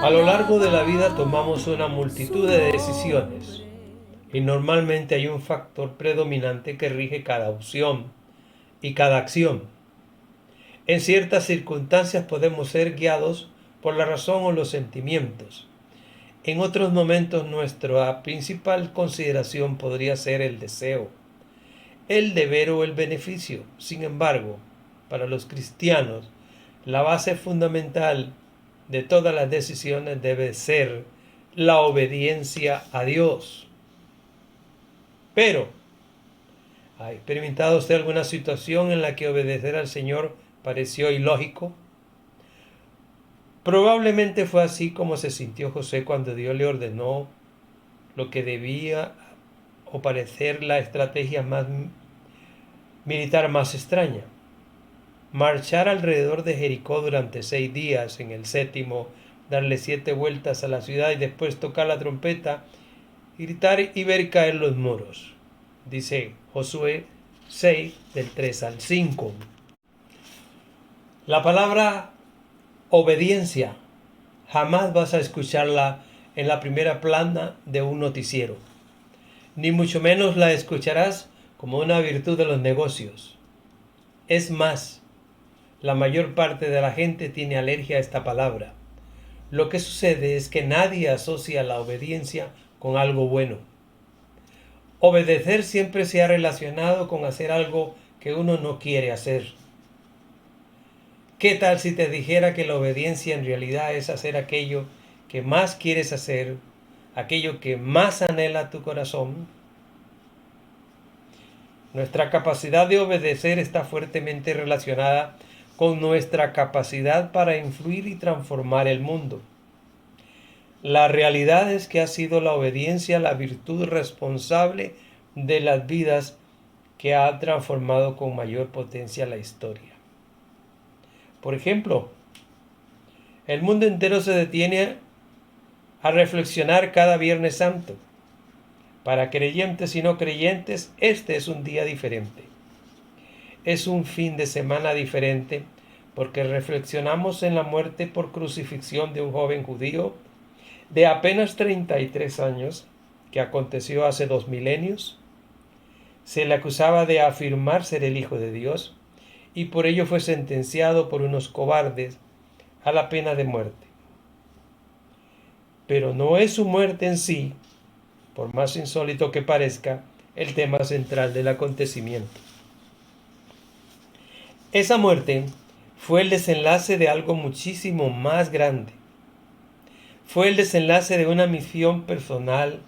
A lo largo de la vida tomamos una multitud de decisiones y normalmente hay un factor predominante que rige cada opción y cada acción. En ciertas circunstancias podemos ser guiados por la razón o los sentimientos. En otros momentos nuestra principal consideración podría ser el deseo, el deber o el beneficio. Sin embargo, para los cristianos, la base fundamental de todas las decisiones debe ser la obediencia a Dios. Pero, ¿ha experimentado usted alguna situación en la que obedecer al Señor pareció ilógico? Probablemente fue así como se sintió José cuando Dios le ordenó lo que debía o parecer la estrategia militar más extraña. Marchar alrededor de Jericó durante 6 días, en el séptimo darle 7 vueltas a la ciudad y después tocar la trompeta, gritar y ver caer los muros. Dice Josué 6 del 3 al 5. La palabra obediencia jamás vas a escucharla en la primera plana de un noticiero, ni mucho menos la escucharás como una virtud de los negocios. Es más, la mayor parte de la gente tiene alergia a esta palabra. Lo que sucede es que nadie asocia la obediencia con algo bueno. Obedecer siempre se ha relacionado con hacer algo que uno no quiere hacer. ¿Qué tal si te dijera que la obediencia en realidad es hacer aquello que más quieres hacer, aquello que más anhela tu corazón? Nuestra capacidad de obedecer está fuertemente relacionada con nuestra capacidad para influir y transformar el mundo. La realidad es que ha sido la obediencia la virtud responsable de las vidas que ha transformado con mayor potencia la historia. Por ejemplo, el mundo entero se detiene a reflexionar cada Viernes Santo. Para creyentes y no creyentes, este es un día diferente. Es un fin de semana diferente porque reflexionamos en la muerte por crucifixión de un joven judío de apenas 33 años que aconteció hace 2 milenios. Se le acusaba de afirmar ser el Hijo de Dios y por ello fue sentenciado por unos cobardes a la pena de muerte. Pero no es su muerte en sí, por más insólito que parezca, el tema central del acontecimiento. Esa muerte fue el desenlace de algo muchísimo más grande. Fue el desenlace de una misión personal,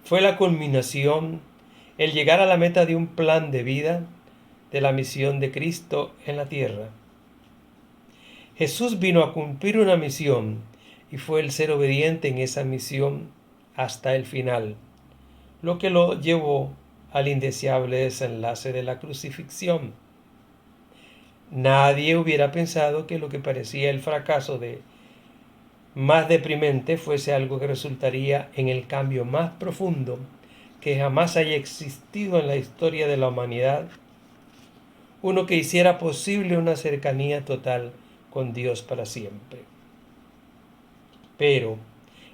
fue la culminación, el llegar a la meta de un plan de vida, de la misión de Cristo en la tierra. Jesús vino a cumplir una misión y fue el ser obediente en esa misión hasta el final, lo que lo llevó al indeseable desenlace de la crucifixión. Nadie hubiera pensado que lo que parecía el fracaso más deprimente fuese algo que resultaría en el cambio más profundo que jamás haya existido en la historia de la humanidad, uno que hiciera posible una cercanía total con Dios para siempre. Pero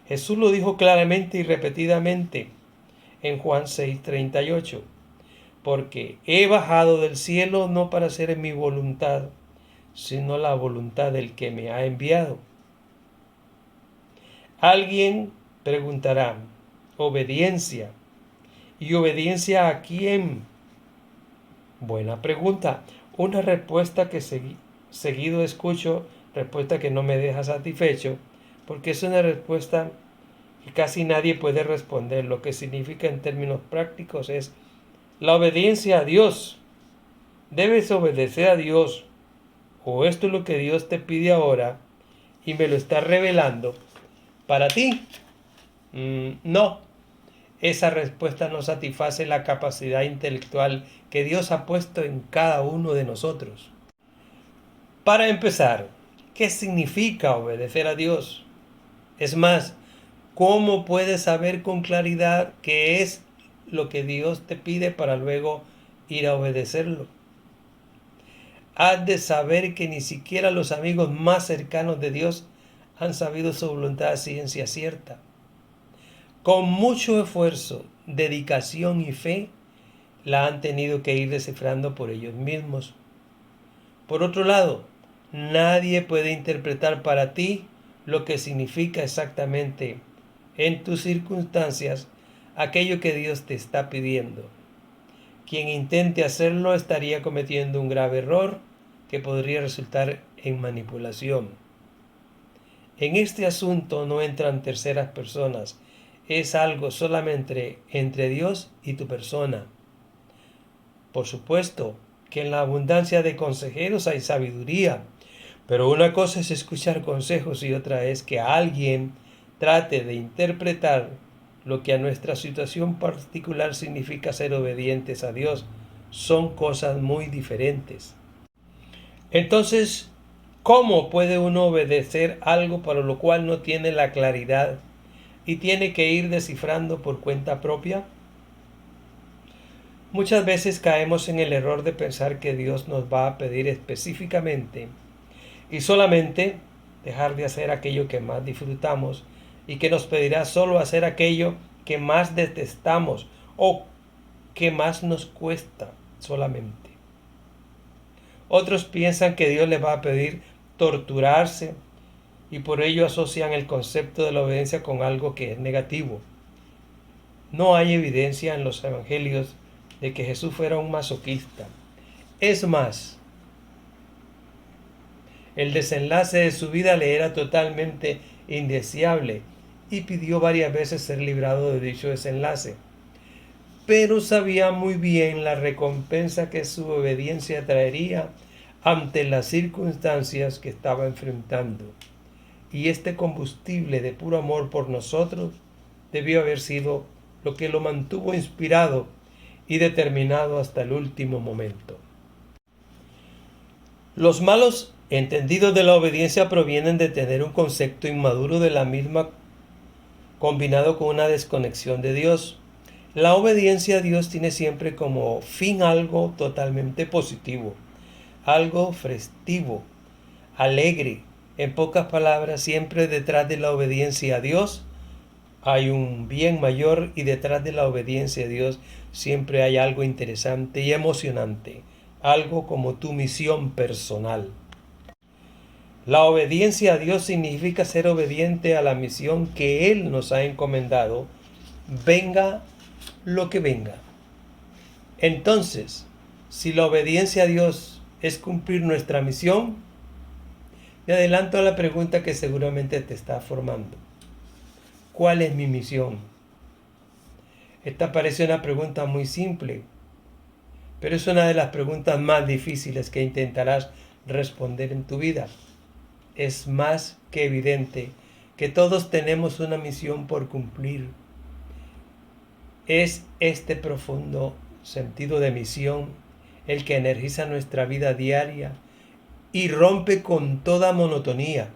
Jesús lo dijo claramente y repetidamente en Juan 6:38, porque he bajado del cielo no para hacer mi voluntad, sino la voluntad del que me ha enviado. Alguien preguntará, ¿obediencia? ¿Y obediencia a quién? Buena pregunta. Una respuesta que seguido escucho, respuesta que no me deja satisfecho, porque es una respuesta que casi nadie puede responder. Lo que significa en términos prácticos es la obediencia a Dios. Debes obedecer a Dios, o esto es lo que Dios te pide ahora y me lo está revelando para ti. No, esa respuesta no satisface la capacidad intelectual que Dios ha puesto en cada uno de nosotros. Para empezar, ¿qué significa obedecer a Dios? Es más, ¿cómo puedes saber con claridad qué es lo que Dios te pide para luego ir a obedecerlo? Has de saber que ni siquiera los amigos más cercanos de Dios han sabido su voluntad a ciencia cierta. Con mucho esfuerzo, dedicación y fe, la han tenido que ir descifrando por ellos mismos. Por otro lado, nadie puede interpretar para ti lo que significa exactamente en tus circunstancias aquello que Dios te está pidiendo. Quien intente hacerlo estaría cometiendo un grave error que podría resultar en manipulación. En este asunto no entran terceras personas, es algo solamente entre Dios y tu persona. Por supuesto que en la abundancia de consejeros hay sabiduría, pero una cosa es escuchar consejos y otra es que alguien trate de interpretar lo que a nuestra situación particular significa ser obedientes a Dios. Son cosas muy diferentes. Entonces, ¿cómo puede uno obedecer algo para lo cual no tiene la claridad y tiene que ir descifrando por cuenta propia? Muchas veces caemos en el error de pensar que Dios nos va a pedir específicamente y solamente dejar de hacer aquello que más disfrutamos y que nos pedirá solo hacer aquello que más detestamos o que más nos cuesta solamente. Otros piensan que Dios les va a pedir torturarse y por ello asocian el concepto de la obediencia con algo que es negativo. No hay evidencia en los evangelios de que Jesús fuera un masoquista. Es más, el desenlace de su vida le era totalmente indeseable y pidió varias veces ser librado de dicho desenlace. Pero sabía muy bien la recompensa que su obediencia traería ante las circunstancias que estaba enfrentando. Y este combustible de puro amor por nosotros debió haber sido lo que lo mantuvo inspirado y determinado hasta el último momento. Los malos entendidos de la obediencia provienen de tener un concepto inmaduro de la misma combinado con una desconexión de Dios. La obediencia a Dios tiene siempre como fin algo totalmente positivo, algo festivo, alegre. En pocas palabras, siempre detrás de la obediencia a Dios hay un bien mayor y detrás de la obediencia a Dios siempre hay algo interesante y emocionante, algo como tu misión personal. La obediencia a Dios significa ser obediente a la misión que Él nos ha encomendado, venga lo que venga. Entonces, si la obediencia a Dios es cumplir nuestra misión, me adelanto a la pregunta que seguramente te está formando. ¿Cuál es mi misión? Esta parece una pregunta muy simple, pero es una de las preguntas más difíciles que intentarás responder en tu vida. Es más que evidente que todos tenemos una misión por cumplir. Es este profundo sentido de misión el que energiza nuestra vida diaria y rompe con toda monotonía.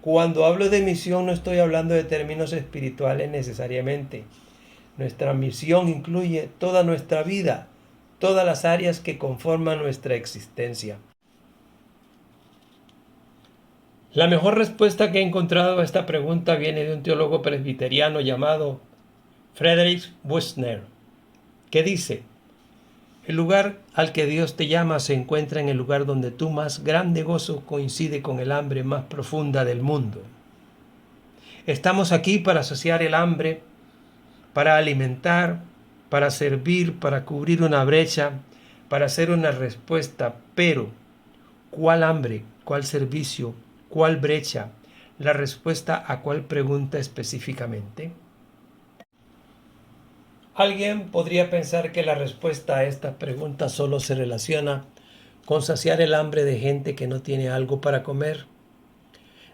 Cuando hablo de misión no estoy hablando de términos espirituales necesariamente. Nuestra misión incluye toda nuestra vida, todas las áreas que conforman nuestra existencia. La mejor respuesta que he encontrado a esta pregunta viene de un teólogo presbiteriano llamado Frederick Buechner, que dice: el lugar al que Dios te llama se encuentra en el lugar donde tu más grande gozo coincide con el hambre más profunda del mundo. Estamos aquí para saciar el hambre, para alimentar, para servir, para cubrir una brecha, para hacer una respuesta, pero ¿cuál hambre? ¿Cuál servicio? ¿Cuál brecha? La respuesta a cuál pregunta específicamente. Alguien podría pensar que la respuesta a esta pregunta solo se relaciona con saciar el hambre de gente que no tiene algo para comer,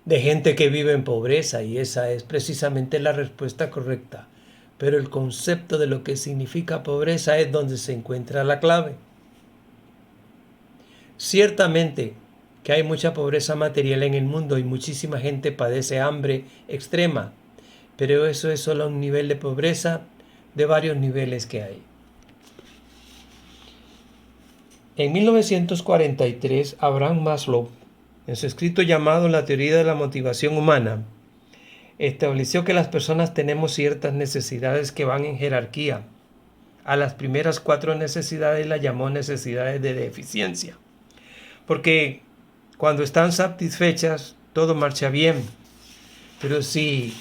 de gente que vive en pobreza, y esa es precisamente la respuesta correcta. Pero el concepto de lo que significa pobreza es donde se encuentra la clave. Ciertamente que hay mucha pobreza material en el mundo y muchísima gente padece hambre extrema, pero eso es solo un nivel de pobreza de varios niveles que hay. En 1943, Abraham Maslow en su escrito llamado La teoría de la motivación humana, estableció que las personas tenemos ciertas necesidades que van en jerarquía. A las primeras 4 necesidades las llamó necesidades de deficiencia, porque cuando están satisfechas todo marcha bien, pero si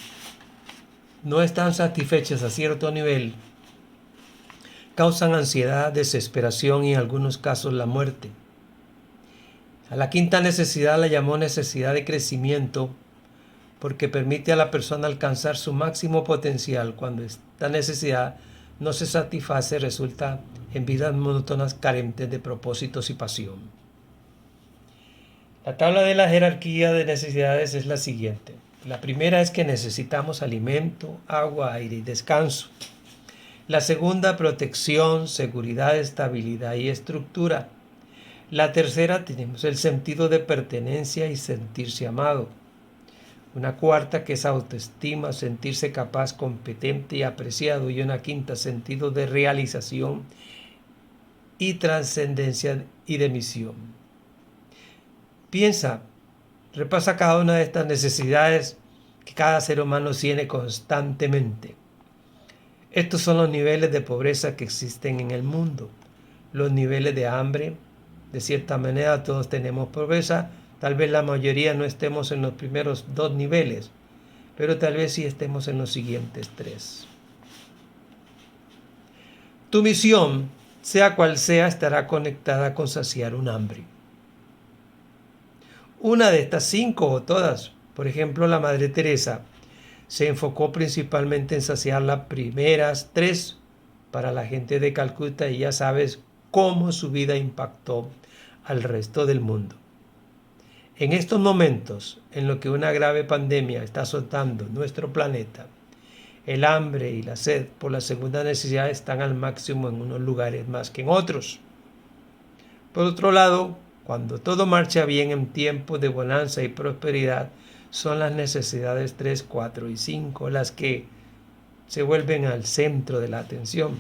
no están satisfechas a cierto nivel, causan ansiedad, desesperación y en algunos casos la muerte. A la quinta necesidad la llamó necesidad de crecimiento, porque permite a la persona alcanzar su máximo potencial. Cuando esta necesidad no se satisface, resulta en vidas monótonas carentes de propósitos y pasión. La tabla de la jerarquía de necesidades es la siguiente. La primera es que necesitamos alimento, agua, aire y descanso. La segunda, protección, seguridad, estabilidad y estructura. La tercera, tenemos el sentido de pertenencia y sentirse amado. Una cuarta, que es autoestima, sentirse capaz, competente y apreciado. Y una quinta, sentido de realización y trascendencia y de misión. Piensa, repasa cada una de estas necesidades que cada ser humano tiene constantemente. Estos son los niveles de pobreza que existen en el mundo. Los niveles de hambre, de cierta manera todos tenemos pobreza. Tal vez la mayoría no estemos en los primeros 2 niveles, pero tal vez sí estemos en los siguientes 3. Tu misión, sea cual sea, estará conectada con saciar un hambre. Una de estas 5 o todas, por ejemplo, la Madre Teresa, se enfocó principalmente en saciar las primeras 3 para la gente de Calcuta, y ya sabes cómo su vida impactó al resto del mundo. En estos momentos, en los que una grave pandemia está azotando nuestro planeta, el hambre y la sed por la segunda necesidad están al máximo en unos lugares más que en otros. Por otro lado, cuando todo marcha bien en tiempos de bonanza y prosperidad, son las necesidades 3, 4 y 5 las que se vuelven al centro de la atención.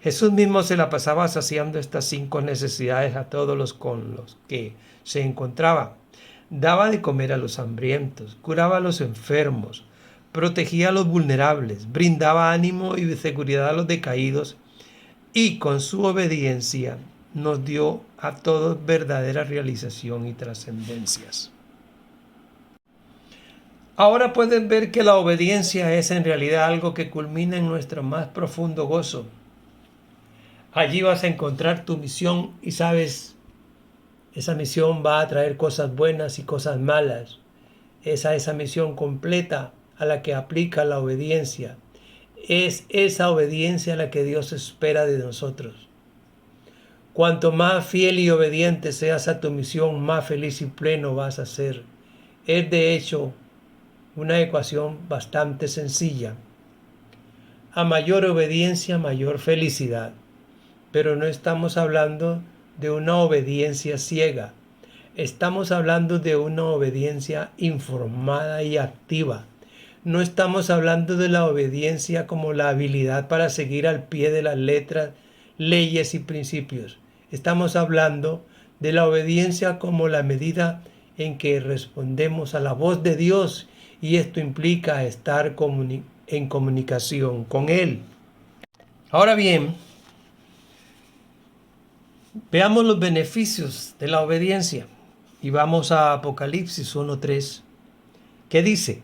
Jesús mismo se la pasaba saciando estas 5 necesidades a todos los con los que se encontraba. Daba de comer a los hambrientos, curaba a los enfermos, protegía a los vulnerables, brindaba ánimo y seguridad a los decaídos, y con su obediencia nos dio a todos verdadera realización y trascendencias. Ahora pueden ver que la obediencia es en realidad algo que culmina en nuestro más profundo gozo. Allí vas a encontrar tu misión y sabes, esa misión va a traer cosas buenas y cosas malas. Esa misión completa a la que aplica la obediencia. Es esa obediencia la que Dios espera de nosotros. Cuanto más fiel y obediente seas a tu misión, más feliz y pleno vas a ser. Es de hecho una ecuación bastante sencilla. A mayor obediencia, mayor felicidad. Pero no estamos hablando de una obediencia ciega. Estamos hablando de una obediencia informada y activa. No estamos hablando de la obediencia como la habilidad para seguir al pie de las letras, leyes y principios. Estamos hablando de la obediencia como la medida en que respondemos a la voz de Dios, y esto implica estar en comunicación con Él. Ahora bien, veamos los beneficios de la obediencia y vamos a Apocalipsis 1:3, que dice: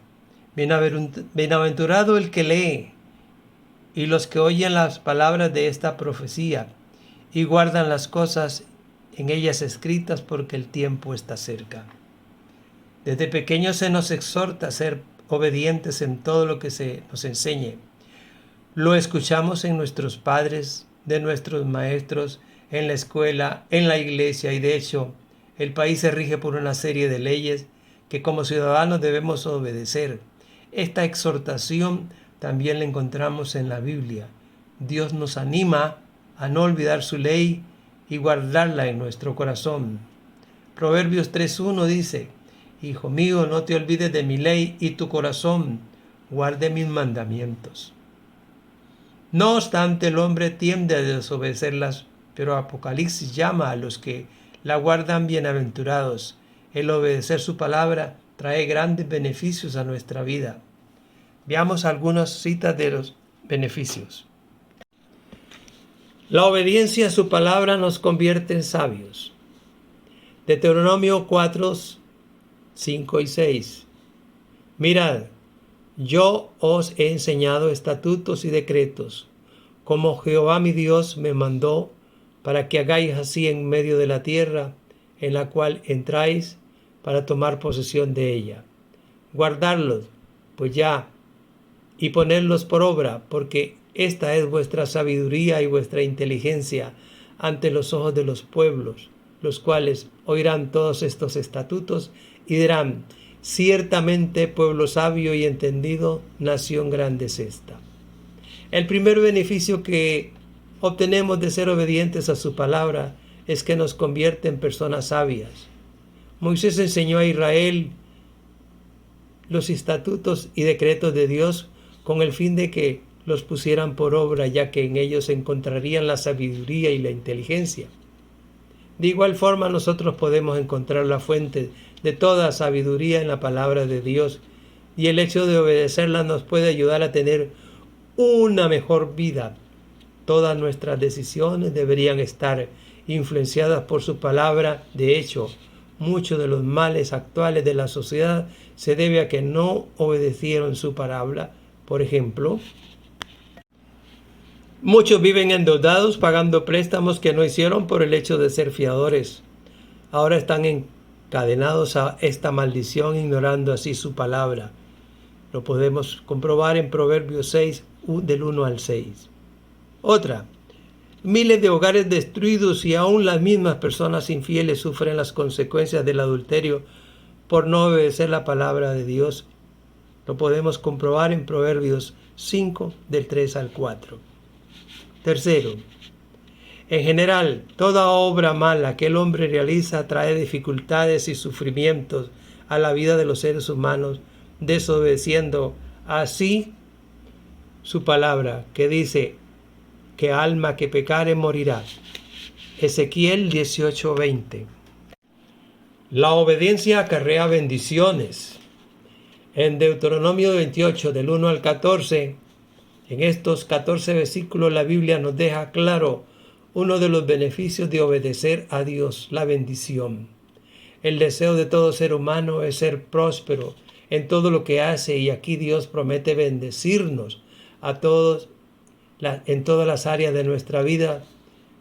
Bienaventurado el que lee y los que oyen las palabras de esta profecía y guardan las cosas en ellas escritas, porque el tiempo está cerca. Desde pequeños se nos exhorta a ser obedientes en todo lo que se nos enseñe. Lo escuchamos en nuestros padres, de nuestros maestros, en la escuela, en la iglesia, y de hecho el país se rige por una serie de leyes que como ciudadanos debemos obedecer. Esta exhortación también la encontramos en la Biblia. Dios nos anima a no olvidar su ley y guardarla en nuestro corazón. Proverbios 3:1 dice: Hijo mío, no te olvides de mi ley, y tu corazón guarde mis mandamientos. No obstante, el hombre tiende a desobedecerlas, pero Apocalipsis llama a los que la guardan bienaventurados. El obedecer su palabra trae grandes beneficios a nuestra vida. Veamos algunas citas de los beneficios. La obediencia a su palabra nos convierte en sabios. Deuteronomio 4, 5 y 6. Mirad, yo os he enseñado estatutos y decretos, como Jehová mi Dios me mandó, para que hagáis así en medio de la tierra, en la cual entráis para tomar posesión de ella. Guardadlos, pues ya, y ponedlos por obra, porque esta es vuestra sabiduría y vuestra inteligencia ante los ojos de los pueblos, los cuales oirán todos estos estatutos y dirán: ciertamente pueblo sabio y entendido, nación grande es esta. El primer beneficio que obtenemos de ser obedientes a su palabra es que nos convierte en personas sabias. Moisés enseñó a Israel los estatutos y decretos de Dios con el fin de que los pusieran por obra, ya que en ellos encontrarían la sabiduría y la inteligencia. De igual forma, nosotros podemos encontrar la fuente de toda sabiduría en la palabra de Dios, y el hecho de obedecerla nos puede ayudar a tener una mejor vida. Todas nuestras decisiones deberían estar influenciadas por su palabra. De hecho, muchos de los males actuales de la sociedad se debe a que no obedecieron su palabra. Por ejemplo, muchos viven endeudados pagando préstamos que no hicieron por el hecho de ser fiadores. Ahora están encadenados a esta maldición, ignorando así su palabra. Lo podemos comprobar en Proverbios 6, del 1 al 6. Otra, miles de hogares destruidos y aún las mismas personas infieles sufren las consecuencias del adulterio por no obedecer la palabra de Dios. Lo podemos comprobar en Proverbios 5, del 3 al 4. Tercero, en general, toda obra mala que el hombre realiza trae dificultades y sufrimientos a la vida de los seres humanos, desobedeciendo así su palabra, que dice que alma que pecare morirá. Ezequiel 18:20. La obediencia acarrea bendiciones. En Deuteronomio 28, del 1 al 14, en estos 14 versículos la Biblia nos deja claro uno de los beneficios de obedecer a Dios, la bendición. El deseo de todo ser humano es ser próspero en todo lo que hace, y aquí Dios promete bendecirnos a todos en todas las áreas de nuestra vida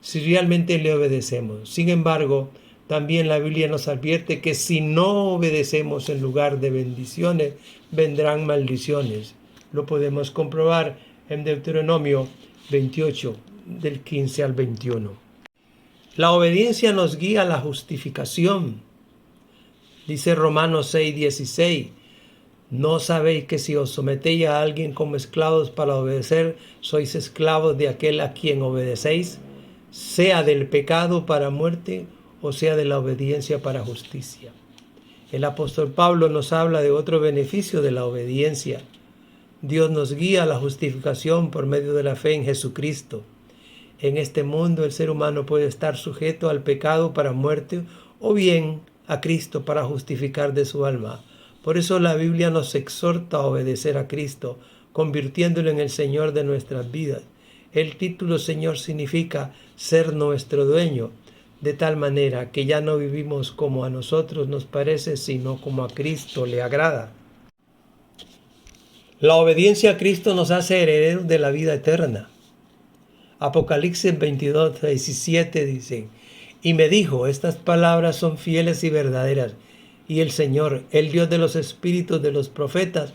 si realmente le obedecemos. Sin embargo, también la Biblia nos advierte que si no obedecemos, en lugar de bendiciones, vendrán maldiciones. Lo podemos comprobar en Deuteronomio 28, del 15 al 21. La obediencia nos guía a la justificación. Dice Romanos 6:16, ¿no sabéis que si os sometéis a alguien como esclavos para obedecer, sois esclavos de aquel a quien obedecéis, sea del pecado para muerte o sea de la obediencia para justicia? El apóstol Pablo nos habla de otro beneficio de la obediencia. Dios nos guía a la justificación por medio de la fe en Jesucristo. En este mundo el ser humano puede estar sujeto al pecado para muerte o bien a Cristo para justificar de su alma. Por eso la Biblia nos exhorta a obedecer a Cristo, convirtiéndolo en el Señor de nuestras vidas. El título Señor significa ser nuestro dueño, de tal manera que ya no vivimos como a nosotros nos parece, sino como a Cristo le agrada. La obediencia a Cristo nos hace herederos de la vida eterna. Apocalipsis 22:17 dice: y me dijo, estas palabras son fieles y verdaderas, y el Señor, el Dios de los espíritus de los profetas,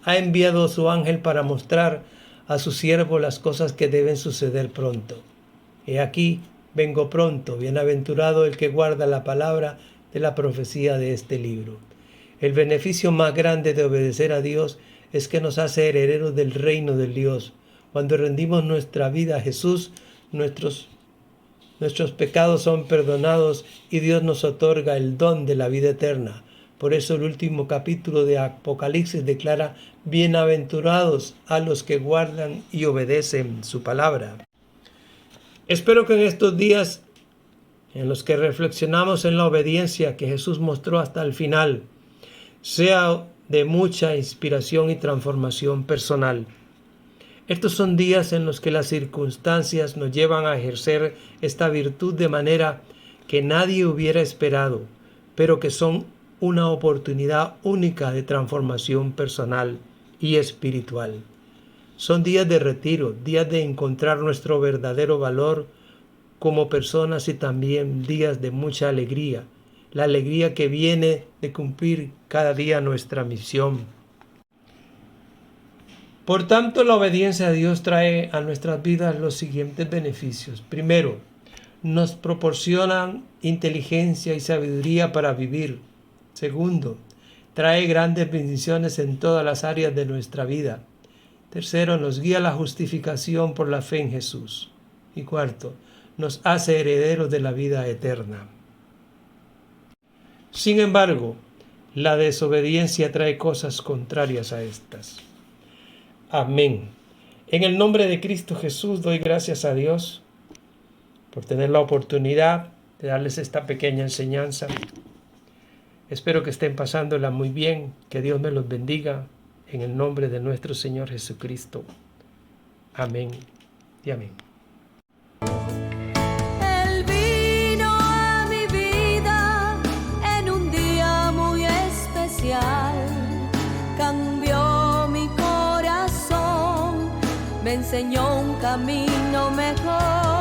ha enviado a su ángel para mostrar a su siervo las cosas que deben suceder pronto. He aquí, vengo pronto, bienaventurado el que guarda la palabra de la profecía de este libro. El beneficio más grande de obedecer a Dios es que nos hace herederos del reino de Dios. Cuando rendimos nuestra vida a Jesús, nuestros pecados son perdonados y Dios nos otorga el don de la vida eterna. Por eso el último capítulo de Apocalipsis declara: bienaventurados a los que guardan y obedecen su palabra. Espero que en estos días en los que reflexionamos en la obediencia que Jesús mostró hasta el final, sea de mucha inspiración y transformación personal. Estos son días en los que las circunstancias nos llevan a ejercer esta virtud de manera que nadie hubiera esperado, pero que son una oportunidad única de transformación personal y espiritual. Son días de retiro, días de encontrar nuestro verdadero valor como personas y también días de mucha alegría, la alegría que viene de cumplir cada día nuestra misión. Por tanto, la obediencia a Dios trae a nuestras vidas los siguientes beneficios. Primero, nos proporcionan inteligencia y sabiduría para vivir. Segundo, trae grandes bendiciones en todas las áreas de nuestra vida. Tercero, nos guía a la justificación por la fe en Jesús. Y cuarto, nos hace herederos de la vida eterna. Sin embargo, la desobediencia trae cosas contrarias a estas. Amén. En el nombre de Cristo Jesús doy gracias a Dios por tener la oportunidad de darles esta pequeña enseñanza. Espero que estén pasándola muy bien, que Dios me los bendiga en el nombre de nuestro Señor Jesucristo. Amén y amén. Él vino a mi vida en un día muy especial, cambió mi corazón, me enseñó un camino mejor.